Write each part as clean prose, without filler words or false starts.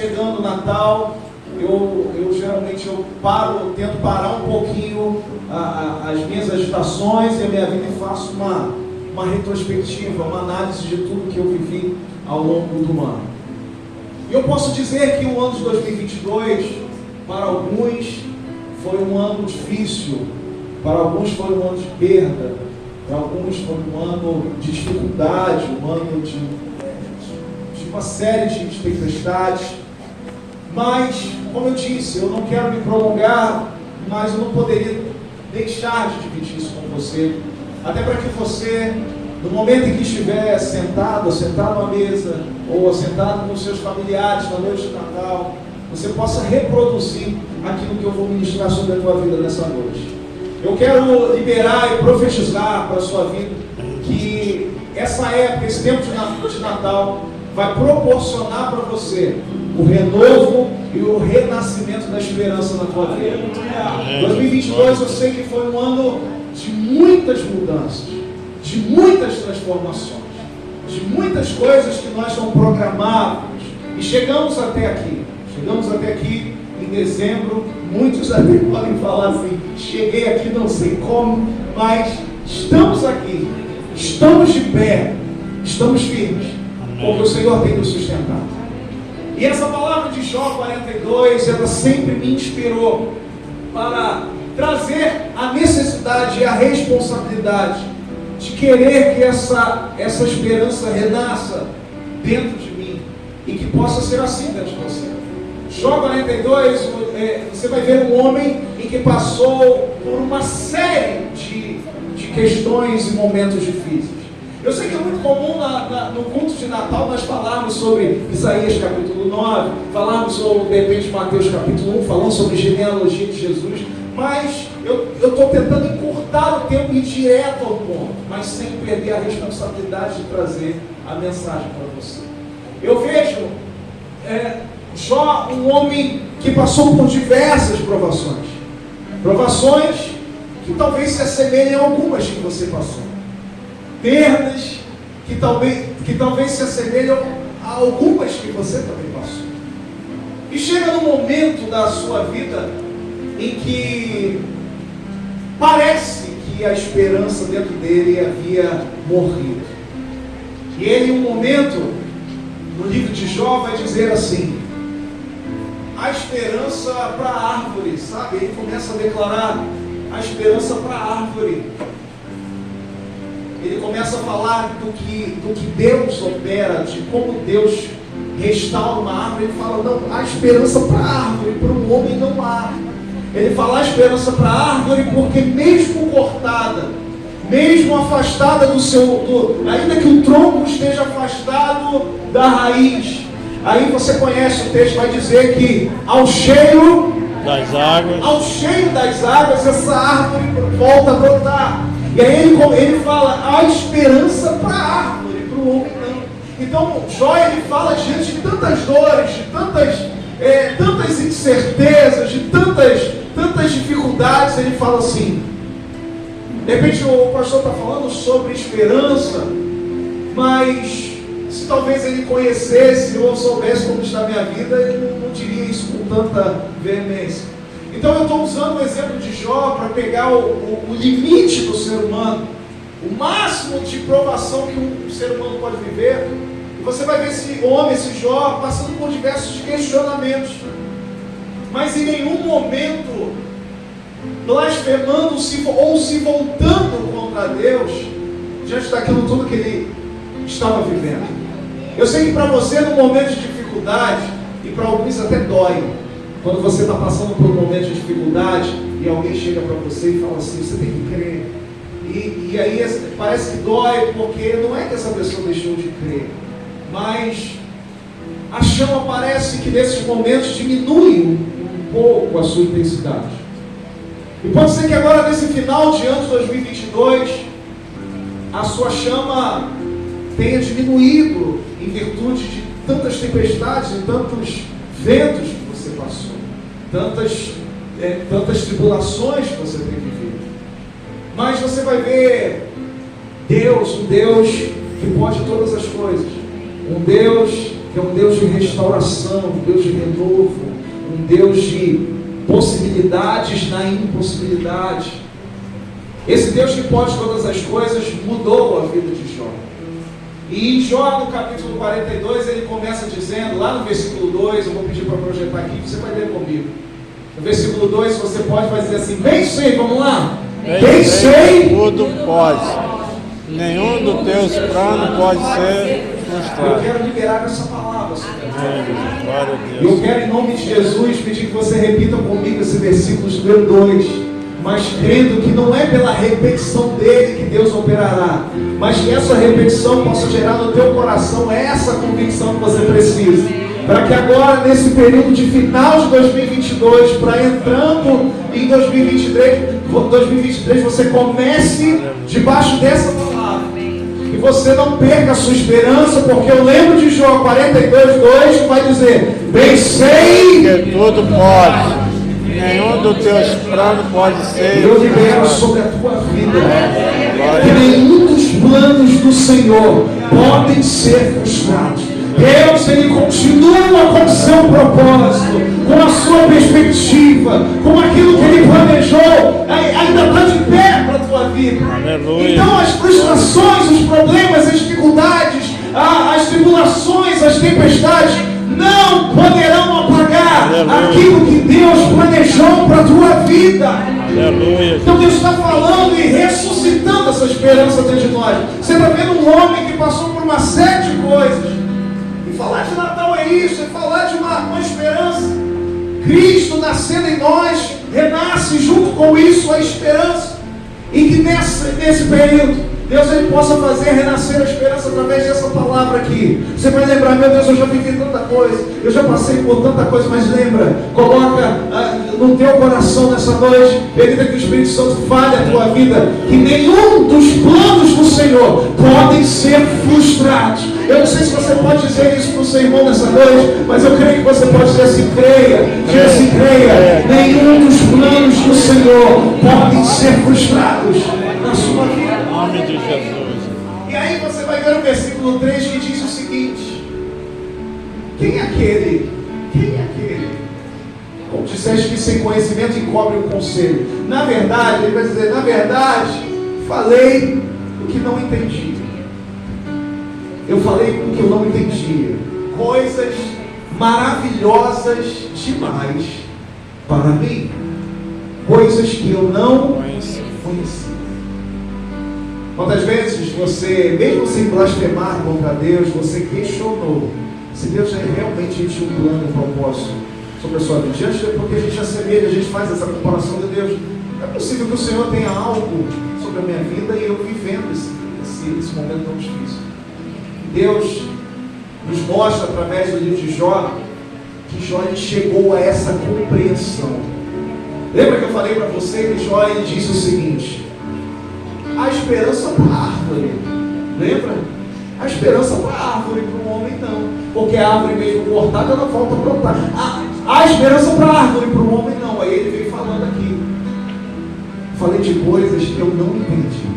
chegando o Natal, eu geralmente tento parar um pouquinho as minhas agitações e a minha vida e faço uma retrospectiva, uma análise de tudo que eu vivi ao longo do ano. E eu posso dizer que o ano de 2022, para alguns, foi um ano difícil, para alguns foi um ano de perda, para alguns foi um ano de dificuldade, um ano de uma série de tempestades. Mas, como eu disse, eu não quero me prolongar, mas eu não poderia deixar de dividir isso com você, até para que você, no momento em que estiver sentado à mesa, ou sentado com os seus familiares na noite de Natal, você possa reproduzir aquilo que eu vou ministrar sobre a tua vida nessa noite. Eu quero liberar e profetizar para a sua vida que essa época, esse tempo de Natal, vai proporcionar para você o renovo e o renascimento da esperança na tua vida. 2022 eu sei que foi um ano de muitas mudanças, de muitas transformações, de muitas coisas que nós não programávamos, e chegamos até aqui em dezembro. Muitos até podem falar assim: cheguei aqui não sei como, mas estamos aqui, estamos de pé, estamos firmes, porque o Senhor tem nos sustentado. E essa palavra de Jó 42, ela sempre me inspirou para trazer a necessidade e a responsabilidade de querer que essa esperança renasça dentro de mim e que possa ser assim dentro de você. Jó 42, você vai ver um homem em que passou por uma série de questões e momentos difíceis. Eu sei que é muito comum no culto de Natal nós falarmos sobre Isaías capítulo 9, falarmos sobre, de repente, Mateus capítulo 1, falando sobre genealogia de Jesus, mas eu estou tentando encurtar o tempo e ir direto ao ponto, mas sem perder a responsabilidade de trazer a mensagem para você. Eu vejo Jó, um homem que passou por diversas provações que talvez se assemelhem a algumas que você passou, perdas que talvez se assemelham a algumas que você também passou. E chega num momento da sua vida em que parece que a esperança dentro dele havia morrido. E ele, em um momento, no livro de Jó, vai dizer assim: a esperança para a árvore, sabe? Ele começa a declarar a esperança para a árvore. Ele começa a falar do que Deus opera, de como Deus restaura uma árvore. Ele fala: não, há esperança para a árvore, para o homem não há. Ele fala a esperança para a árvore porque mesmo cortada, mesmo afastada ainda que o tronco esteja afastado da raiz, aí você conhece o texto, vai dizer que ao cheio das águas essa árvore volta a brotar. E aí ele fala a esperança para a árvore, para o homem não. Então Jó, ele fala diante de tantas dores, de tantas incertezas, de tantas dificuldades, ele fala assim. De repente o pastor está falando sobre esperança, mas se talvez ele conhecesse ou soubesse como está a minha vida, ele não diria isso com tanta veemência. Então eu estou usando o exemplo de Jó para pegar o limite do ser humano, o máximo de provação que um ser humano pode viver, e você vai ver esse Jó, passando por diversos questionamentos, mas em nenhum momento blasfemando-se ou se voltando contra Deus, diante daquilo tudo que ele estava vivendo. Eu sei que para você, num momento de dificuldade, e para alguns até dói, quando você está passando por um momento de dificuldade e alguém chega para você e fala assim: você tem que crer. E aí parece que dói, porque não é que essa pessoa deixou de crer, mas a chama parece que nesses momentos diminui um pouco a sua intensidade. E pode ser que agora, nesse final de ano de 2022, a sua chama tenha diminuído em virtude de tantas tempestades e tantos ventos que você passou, tantas tribulações que você tem vivido. Mas você vai ver Deus, um Deus que pode todas as coisas, um Deus que é um Deus de restauração, um Deus de renovo, um Deus de possibilidades na impossibilidade. Esse Deus que pode todas as coisas mudou a vida de Jó. E em Jó, no capítulo 42, ele começa dizendo, lá no versículo 2, eu vou pedir para projetar aqui, você vai ler comigo. No versículo 2, você pode dizer assim: bem sei, vamos lá. Bem sei, tudo pode. Nenhum dos teus planos pode ser frustrado. Eu quero liberar essa palavra, Senhor. Glória a Deus. Eu quero, em nome de Jesus, pedir que você repita comigo esse versículo 2, mas crendo que não é pela repetição dele que Deus operará, mas que essa repetição possa gerar no teu coração essa convicção que você precisa, para que agora, nesse período de final de 2022, para entrando em 2023, você comece debaixo dessa palavra, e você não perca a sua esperança, porque eu lembro de Jó 42:2, que vai dizer: bem sei que tudo pode, nenhum dos teus planos pode ser. Eu libero sobre a tua vida que nenhum dos planos do Senhor podem ser frustrados. Deus, Ele continua com o seu propósito, com a sua perspectiva, com aquilo que Ele planejou, ainda está de pé para a tua vida. Aleluia. Então as frustrações, os problemas, as dificuldades, as tribulações, as tempestades não poderão apagar aquilo que Deus planejou para a tua vida. Aleluia. Então Deus está falando e ressuscitando essa esperança dentro de nós. Você está vendo um homem que passou por uma série de coisas. E falar de Natal é isso, é falar de uma esperança. Cristo nascendo em nós, renasce junto com isso a esperança. E que nesse período Deus, Ele possa fazer renascer a esperança através dessa palavra aqui. Você vai lembrar: meu Deus, eu já vivi tanta coisa, eu já passei por tanta coisa, mas lembra, coloca no teu coração nessa noite, permita que o Espírito Santo fale a tua vida, que nenhum dos planos do Senhor podem ser frustrados. Eu não sei se você pode dizer isso para o seu irmão nessa noite, mas eu creio que você pode dizer assim: creia, diga assim, creia, nenhum dos planos do Senhor podem ser frustrados na sua vida. Em nome de Jesus. E aí você vai ver o versículo 3 que diz o seguinte: quem é aquele? Como disseste que sem conhecimento encobre o conselho. Na verdade, ele vai dizer: na verdade, falei o que não entendi. Eu falei o que eu não entendia. Coisas maravilhosas demais para mim. Coisas que eu não conhecia. Quantas vezes você, mesmo sem blasfemar contra Deus, você questionou se Deus realmente tinha um plano e um propósito sobre a sua vida? Porque a gente assemelha, a gente faz essa comparação de Deus. Não é possível que o Senhor tenha algo sobre a minha vida e eu vivendo esse momento tão difícil. Deus nos mostra através do livro de Jó que Jó ele chegou a essa compreensão. Lembra que eu falei para você que Jó ele disse o seguinte: a esperança para a árvore, lembra? A esperança para a árvore, para o homem não, porque a árvore mesmo cortada ela volta a brotar. A esperança para a árvore, para o homem não. Aí ele veio falando aqui. Falei de coisas que eu não entendi.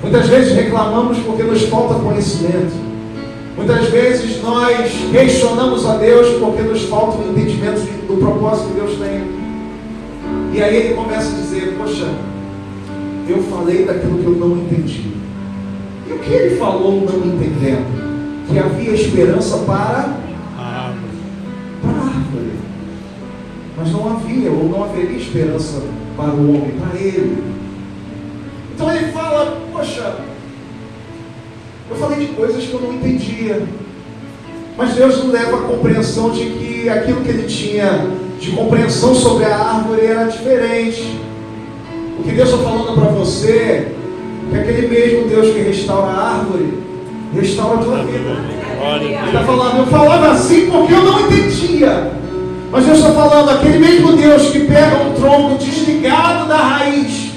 Muitas vezes reclamamos porque nos falta conhecimento. Muitas vezes nós questionamos a Deus porque nos falta o entendimento do propósito que Deus tem. E aí ele começa a dizer: poxa, eu falei daquilo que eu não entendi. E o que ele falou não entendendo? Que havia esperança para a árvore. Mas não havia, ou não haveria esperança para o homem, para ele. Então ele fala: poxa, eu falei de coisas que eu não entendia. Mas Deus nos leva à compreensão de que aquilo que ele tinha de compreensão sobre a árvore era diferente. O que Deus está falando para você é que aquele mesmo Deus que restaura a árvore, restaura a tua vida. Ele está falando: eu falava assim porque eu não entendia. Mas Deus está falando: aquele mesmo Deus que pega um tronco desligado da raiz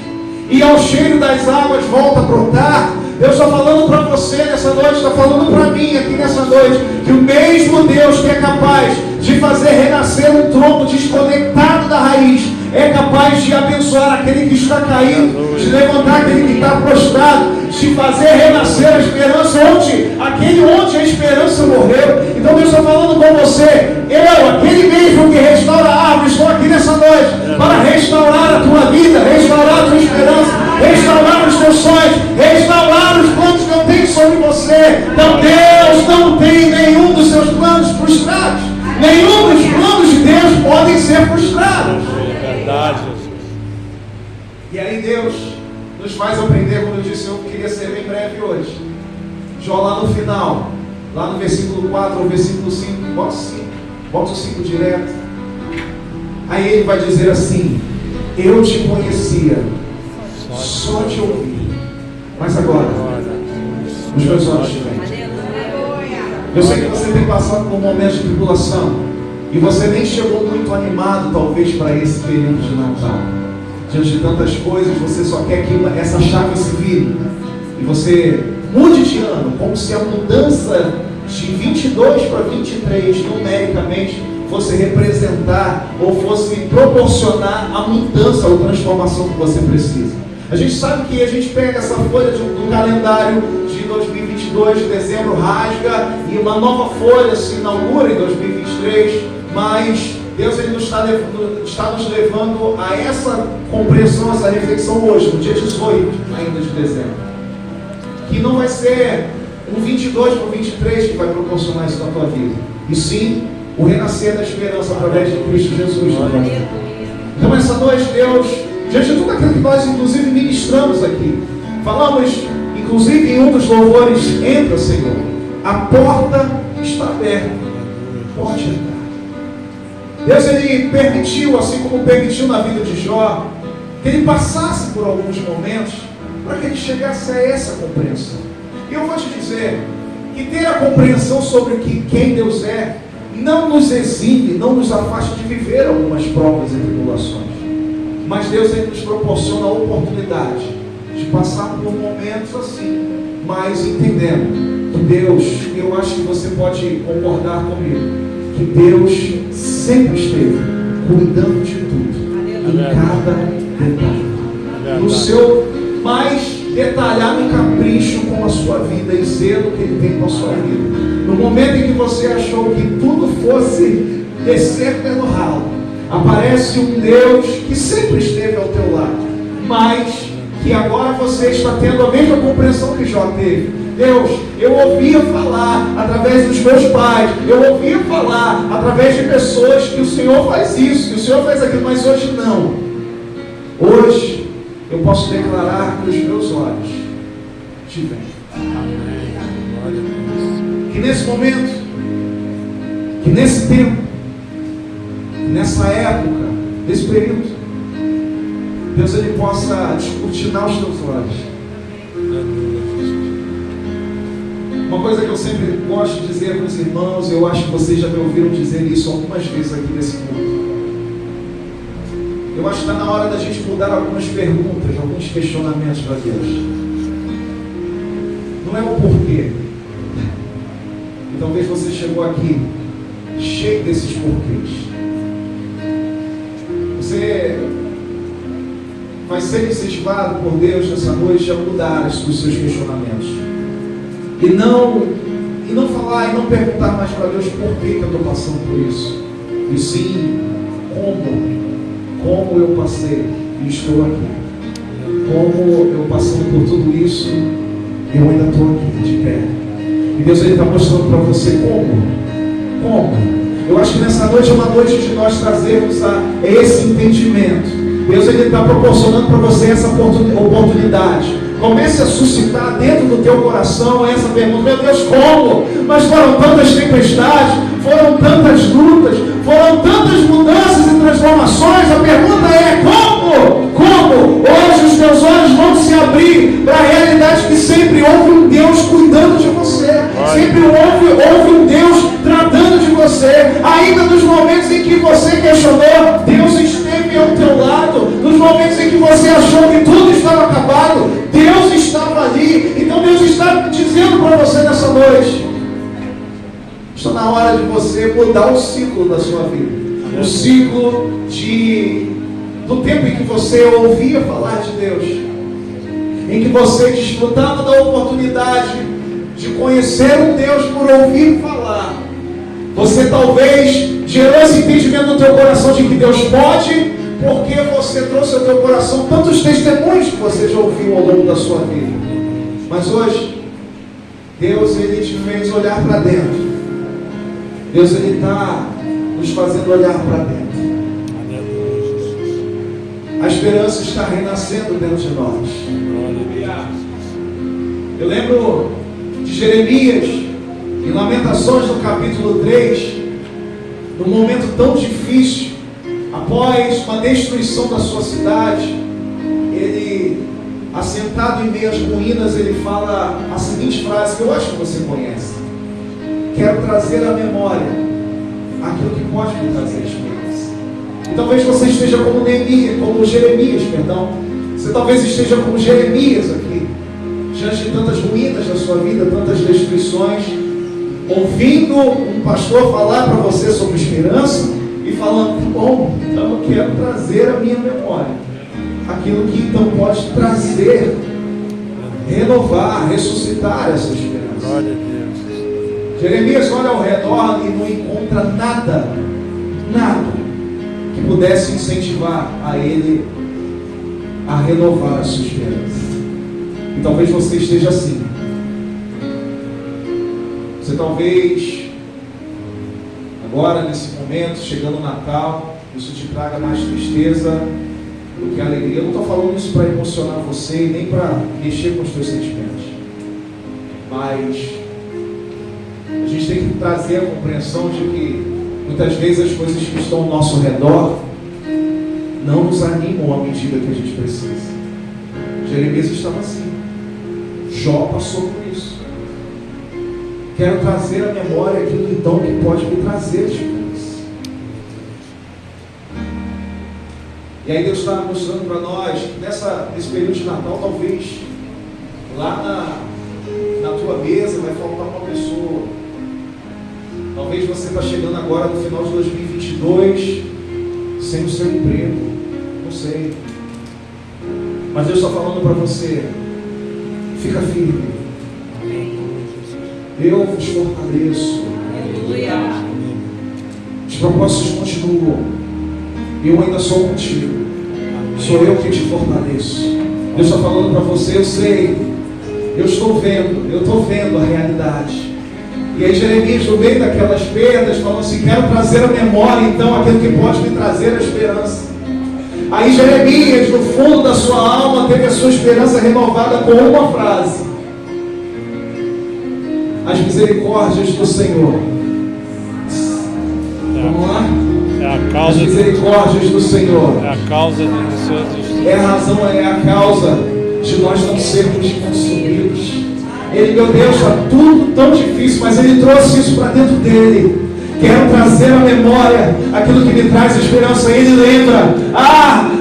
e ao cheiro das águas volta a brotar. Deus está falando para você nessa noite, está falando para mim aqui nessa noite, que o mesmo Deus que é capaz de fazer renascer um tronco desconectado da raiz, é capaz de abençoar aquele que está caído, de levantar aquele que está prostrado, de fazer renascer a esperança onde a esperança morreu. Então Deus está falando com você, aquele mesmo que restaura a árvore, estou aqui nessa noite para restaurar a tua vida, restaurar a tua esperança, restaurar os teus sonhos, restaurar os planos que eu tenho sobre você. Então Deus não tem nenhum dos seus planos frustrados. Nenhum dos planos de Deus podem ser frustrados. É verdade. E aí Deus nos faz aprender, como eu disse, eu queria ser bem breve hoje. Jó lá no final, lá no versículo 4 ou versículo 5, bota o 5 direto. Aí ele vai dizer assim: eu te conhecia só te ouvir, mas agora os meus olhos te veem. Eu sei que você tem passado por momentos de tribulação e você nem chegou muito animado talvez para esse período de Natal. Diante de tantas coisas, você só quer que essa chave se vire e você mude de ano, como se a mudança de 22 para 23 numericamente fosse representar ou fosse proporcionar a mudança ou transformação que você precisa. A gente sabe que a gente pega essa folha do calendário de 2022, de dezembro, rasga e uma nova folha se inaugura em 2023, mas Deus ele está nos levando a essa compreensão, essa reflexão hoje, no dia 18 ainda de dezembro, que não vai ser um 22 para 23 que vai proporcionar isso na tua vida, e sim o renascer da esperança através de Cristo Jesus. Então essa noite Deus, diante de tudo aquilo que nós inclusive ministramos aqui, falamos inclusive em um dos louvores, entra Senhor, a porta está aberta, pode entrar. Deus ele permitiu, assim como permitiu na vida de Jó, que ele passasse por alguns momentos para que ele chegasse a essa compreensão. E eu vou te dizer que ter a compreensão sobre quem Deus é não nos exime, não nos afasta de viver algumas provas e tribulações, mas Deus ele nos proporciona a oportunidade de passar por momentos assim, mas entendendo que Deus, eu acho que você pode concordar comigo, que Deus sempre esteve cuidando de tudo, em cada detalhe, no seu mais detalhado capricho com a sua vida e zelo que Ele tem com a sua vida. No momento em que você achou que tudo fosse descer pelo ralo, aparece um Deus que sempre esteve ao teu lado, mas que agora você está tendo a mesma compreensão que Jó teve. Deus, eu ouvia falar através dos meus pais, eu ouvia falar através de pessoas que o Senhor faz isso, que o Senhor faz aquilo, mas hoje não. Hoje eu posso declarar que os meus olhos te veem. Que nesse momento, que nesse tempo, que nessa época, nesse período, Deus ele possa descortinar os teus olhos. Uma coisa que eu sempre gosto de dizer para os irmãos, eu acho que vocês já me ouviram dizer isso algumas vezes aqui nesse culto. Eu acho que está na hora da gente mudar algumas perguntas, alguns questionamentos para Deus. Não é o porquê. E talvez você chegou aqui cheio desses porquês. Você vai ser incentivado por Deus nessa noite a mudar os seus questionamentos. E não falar e não perguntar mais para Deus por que eu estou passando por isso. E sim, como eu passei e estou aqui. Como eu passando por tudo isso, eu ainda estou aqui de pé. E Deus está mostrando para você como. Eu acho que nessa noite é uma noite de nós trazermos esse entendimento. Deus está proporcionando para você essa oportunidade. Comece a suscitar dentro do teu coração essa pergunta: meu Deus, como? Mas foram tantas tempestades, foram tantas lutas, foram tantas mudanças e transformações. A pergunta é: como? Hoje os teus olhos vão se abrir para a realidade que sempre houve um Deus cuidando de você, sempre houve um Deus tratando de você, ainda nos momentos em que você questionou, Deus esteve ao teu lado, nos momentos em que você achou que tudo estava acabado, Deus estava ali. Então Deus está dizendo para você nessa noite: está na hora de você mudar o ciclo da sua vida, o ciclo de do tempo em que você ouvia falar de Deus, em que você desfrutava da oportunidade de conhecer um Deus por ouvir falar. Você talvez gerou esse entendimento no teu coração de que Deus pode, porque você trouxe ao teu coração tantos testemunhos que você já ouviu ao longo da sua vida. Mas hoje, Deus, Ele te fez olhar para dentro. Deus, Ele está nos fazendo olhar para dentro. A esperança está renascendo dentro de nós. Eu lembro de Jeremias, em Lamentações, no capítulo 3, num momento tão difícil, após uma destruição da sua cidade, ele, assentado em meio às ruínas, ele fala a seguinte frase, que eu acho que você conhece: quero trazer à memória aquilo que pode me trazer esperança. E talvez você esteja como Jeremias, você talvez esteja como Jeremias aqui, diante de tantas ruínas da sua vida, tantas destruições, ouvindo um pastor falar para você sobre esperança e falando, bom, então eu quero trazer à minha memória aquilo que então pode trazer, renovar, ressuscitar essa esperança. Glória a Deus. Jeremias olha ao redor e não encontra nada que pudesse incentivar a ele a renovar a sua esperança. E talvez você esteja assim. Você talvez, agora nesse momento, chegando o Natal, isso te traga mais tristeza do que alegria. Eu não estou falando isso para emocionar você, nem para mexer com os seus sentimentos. Mas a gente tem que trazer a compreensão de que muitas vezes as coisas que estão ao nosso redor não nos animam à medida que a gente precisa. Jeremias estava assim. Jó passou por isso. Quero trazer à memória aquilo então que pode me trazer esperança. E aí Deus está mostrando para nós que nesse período de Natal, talvez lá na tua mesa vai faltar uma pessoa. Talvez você está chegando agora no final de 2022 sem o seu emprego. Não sei. Mas Deus está falando para você, fica firme. Eu vos fortaleço. Os propósitos continuam. Eu ainda sou contigo. Sou eu que te fortaleço. Deus está falando para você, eu sei. Eu estou vendo a realidade. E aí Jeremias, no meio daquelas perdas, falou assim, quero trazer à memória então aquilo que pode me trazer a esperança. Aí Jeremias, no fundo da sua alma, teve a sua esperança renovada com uma frase: as misericórdias do Senhor. Vamos lá? É a causa as misericórdias do Senhor. É a causa de sua existência. É a razão, é a causa de nós não sermos consumidos. Ele, meu Deus, está tudo tão difícil, mas Ele trouxe isso para dentro dele. Quero trazer à memória aquilo que me traz esperança. Ele lembra,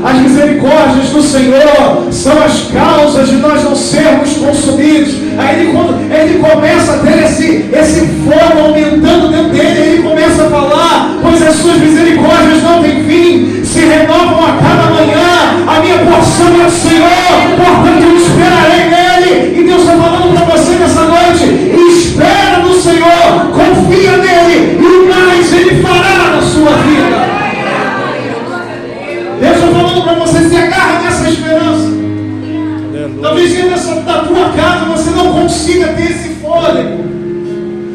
as misericórdias do Senhor são as causas de nós não sermos consumidos. Aí ele começa a ter esse fogo aumentando dentro dele. Ele começa a falar, pois as suas misericórdias não têm fim, se renovam a cada manhã. A minha porção é o Senhor, portanto eu esperarei nele. E Deus está falando para você nessa noite, espera no Senhor, confia nele, e o mais Ele fará na sua vida. Deus está falando para você, se agarra nessa esperança. Talvez dentro da tua casa você não consiga ter esse fôlego.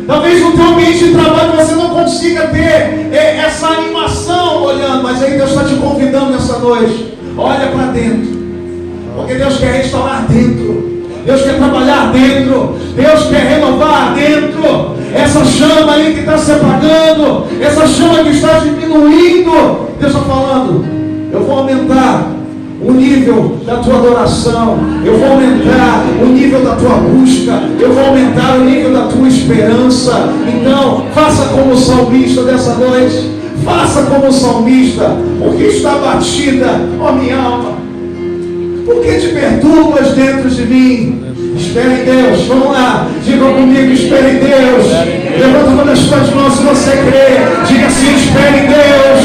Talvez no teu ambiente de trabalho você não consiga ter essa animação olhando, mas aí Deus está te convidando nessa noite. Olha para dentro, porque Deus quer restaurar dentro. Deus quer trabalhar dentro. Deus quer renovar dentro. Essa chama aí que está se apagando, essa chama que está diminuindo, Deus está falando, eu vou aumentar o nível da tua adoração, eu vou aumentar o nível da tua busca, eu vou aumentar o nível da tua esperança. Então, faça como o salmista dessa noite, faça como o salmista, porque está batida, ó minha alma, porque te perturbas dentro de mim. Espera em Deus, vamos lá, diga comigo, espera em Deus. Levanta uma das suas mãos se você crê, diga assim, espera em Deus,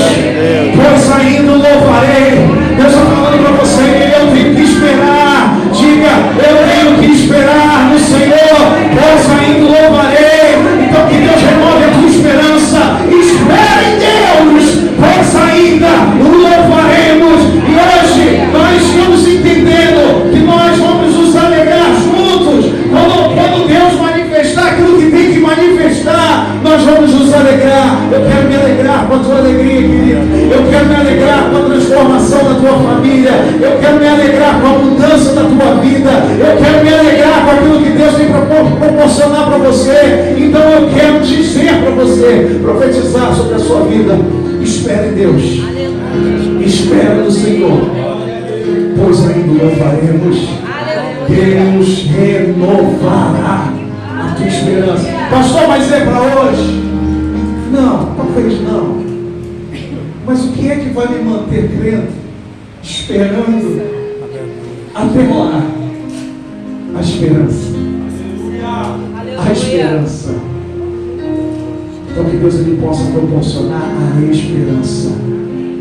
pois ainda louvarei, tua família. Eu quero me alegrar com a mudança da tua vida. Eu quero me alegrar com aquilo que Deus tem para proporcionar para você. Então eu quero dizer para você, profetizar sobre a sua vida: espere em Deus. Espere no Senhor, pois ainda louvaremos. Deus renovará a tua esperança. Pastor, mas é para hoje? Não, talvez não. Mas o que é que vai me manter crendo, esperando até lá? A esperança. A esperança. Então que Deus ele possa proporcionar a esperança.